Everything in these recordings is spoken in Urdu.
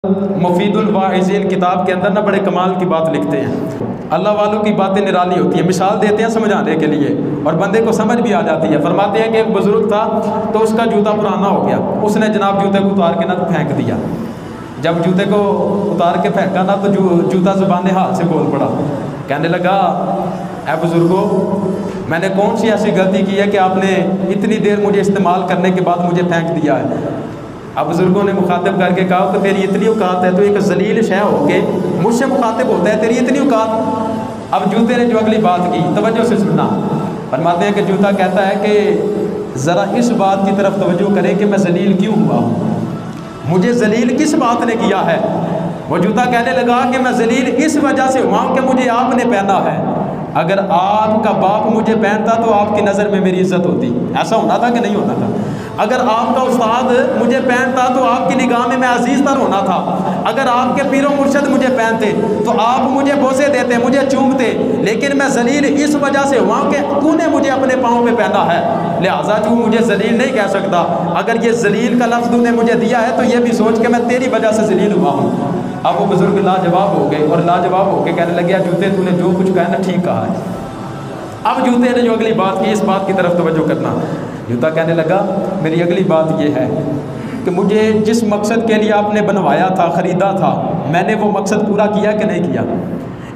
مفید الواعظین کتاب کے اندر بڑے کمال کی بات لکھتے ہیں. اللہ والوں کی باتیں نرالی ہوتی ہیں، مثال دیتے ہیں سمجھانے کے لیے اور بندے کو سمجھ بھی آ جاتی ہے. فرماتے ہیں کہ ایک بزرگ تھا تو اس کا جوتا پرانا ہو گیا، اس نے جناب جوتے کو اتار کے نہ پھینک دیا. جب جوتے کو اتار کے پھینکا نا تو جوتا زبان حال سے بول پڑا. کہنے لگا اے بزرگو، میں نے کون سی ایسی غلطی کی ہے کہ آپ نے اتنی دیر مجھے استعمال کرنے کے بعد مجھے پھینک دیا ہے؟ اب بزرگوں نے مخاطب کر کے کہا کہ تیری اتنی اوقات ہے تو ایک ذلیل شے ہو کے مجھ سے مخاطب ہوتا ہے، تیری اتنی اوقات؟ اب جوتے نے جو اگلی بات کی توجہ سے سننا. فرماتے ہیں کہ جوتا کہتا ہے کہ ذرا اس بات کی طرف توجہ کریں کہ میں ذلیل کیوں ہوا ہوں، مجھے ذلیل کس بات نے کیا ہے؟ وہ جوتا کہنے لگا کہ میں ذلیل اس وجہ سے ہوا ہوں کہ مجھے آپ نے پہنا ہے. اگر آپ کا باپ مجھے پہنتا تو آپ کی نظر میں میری عزت ہوتی. ایسا ہونا تھا کہ نہیں ہونا تھا؟ اگر آپ کا استاد مجھے پہنتا تو آپ کی نگاہ میں عزیز تر ہونا تھا. اگر آپ کے پیر و مرشد مجھے پہنتے تو آپ مجھے بوسے دیتے، مجھے چومتے. لیکن میں ذلیل اس وجہ سے ہوا کہ تو نے مجھے اپنے پاؤں پہ پہنا ہے، لہٰذا تو مجھے ذلیل نہیں کہہ سکتا. اگر یہ ذلیل کا لفظ تو نے مجھے دیا ہے تو یہ بھی سوچ کہ میں تیری وجہ سے ذلیل ہوا ہوں. اب وہ بزرگ لاجواب ہو گئے اور لاجواب ہو کے کہنے لگے جوتے تو نے جو کچھ کہا نا ٹھیک کہا ہے. اب جوتے نے جو اگلی بات کی اس بات کی طرف توجہ کرنا. جوتا کہنے لگا میری اگلی بات یہ ہے کہ مجھے جس مقصد کے لیے آپ نے بنوایا تھا، خریدا تھا، میں نے وہ مقصد پورا کیا کہ نہیں کیا؟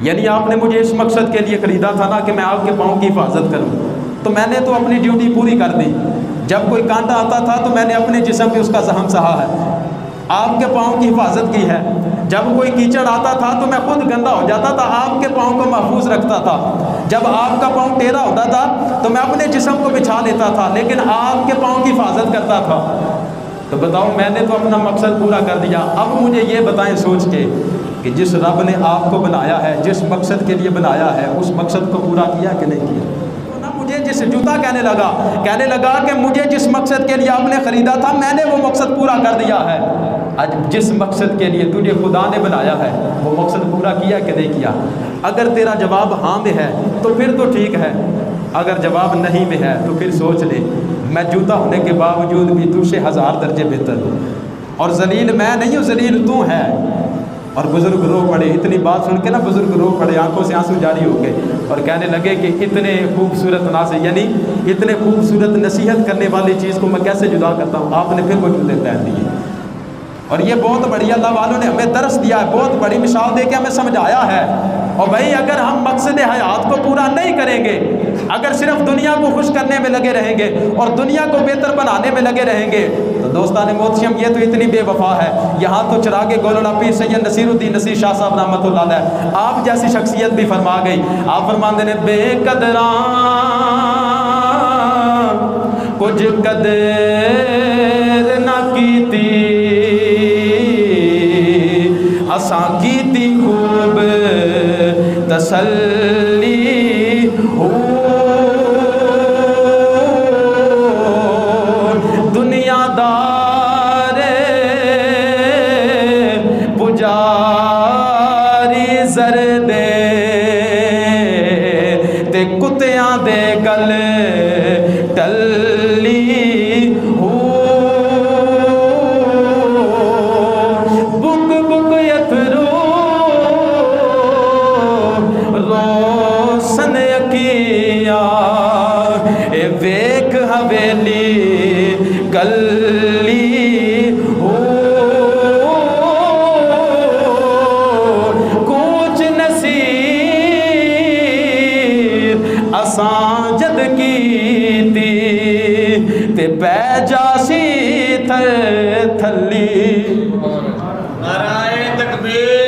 یعنی آپ نے مجھے اس مقصد کے لیے خریدا تھا نا کہ میں آپ کے پاؤں کی حفاظت کروں، تو میں نے تو اپنی ڈیوٹی پوری کر دی. جب کوئی کانٹا آتا تھا تو میں نے اپنے جسم پہ اس کا زخم سہا ہے، آپ کے پاؤں کی حفاظت کی ہے. جب کوئی کیچڑ آتا تھا تو میں خود گندا ہو جاتا تھا، آپ کے پاؤں کو محفوظ رکھتا تھا. جب آپ کا پاؤں ٹیڑھا ہوتا تھا تو میں اپنے جسم کو بچھا لیتا تھا، لیکن آپ کے پاؤں کی حفاظت کرتا تھا. تو بتاؤ میں نے تو اپنا مقصد پورا کر دیا. اب مجھے یہ بتائیں سوچ کے کہ جس رب نے آپ کو بنایا ہے، جس مقصد کے لیے بنایا ہے، اس مقصد کو پورا کیا کہ نہیں کیا؟ مجھے جس جوتا کہنے لگا کہ مجھے جس مقصد کے لیے آپ نے خریدا تھا میں نے وہ مقصد پورا کر دیا ہے. جس مقصد کے لیے تجھے خدا نے بنایا ہے وہ مقصد پورا کیا کہ نہیں کیا؟ اگر تیرا جواب ہاں میں ہے تو پھر تو ٹھیک ہے، اگر جواب نہیں میں ہے تو پھر سوچ لے میں جوتا ہونے کے باوجود بھی تجھ سے 1000 درجے بہتر ہوں، اور ذلیل میں نہیں ہوں، ذلیل تو ہے. اور بزرگ رو پڑے. اتنی بات سن کے نا بزرگ رو پڑے، آنکھوں سے آنسو جاری ہو گئے اور کہنے لگے کہ اتنے خوبصورت ناصح، یعنی اتنے خوبصورت نصیحت کرنے والی چیز کو میں کیسے جدا کرتا ہوں؟ آپ نے پھر وہ جوتے پہن دیے. اور یہ بہت بڑی اللہ والوں نے ہمیں درس دیا ہے، بہت بڑی مثال دے کے ہمیں سمجھایا ہے. اور بھائی اگر ہم مقصد حیات کو پورا نہیں کریں گے، اگر صرف دنیا کو خوش کرنے میں لگے رہیں گے اور دنیا کو بہتر بنانے میں لگے رہیں گے تو دوستان محتشم یہ تو اتنی بے وفا ہے. یہاں تو چراغ گولڑا پیر سید نصیر الدین نصیر شاہ صاحب رحمۃ اللہ علیہ آپ جیسی شخصیت بھی فرما گئی. آپ فرماندے نے بے قدراں کچھ قدر نہ کیتی، اساں کیتی خوب تسلی ہو، دنیا دار پجاری زر دے تے کتیاں دے گل ٹلی ہو، ویک حویلی گلی ہو، کوچ نصیر اساں جد کیتی تے پہ جاسی تھلی. نعرہ تکبیر.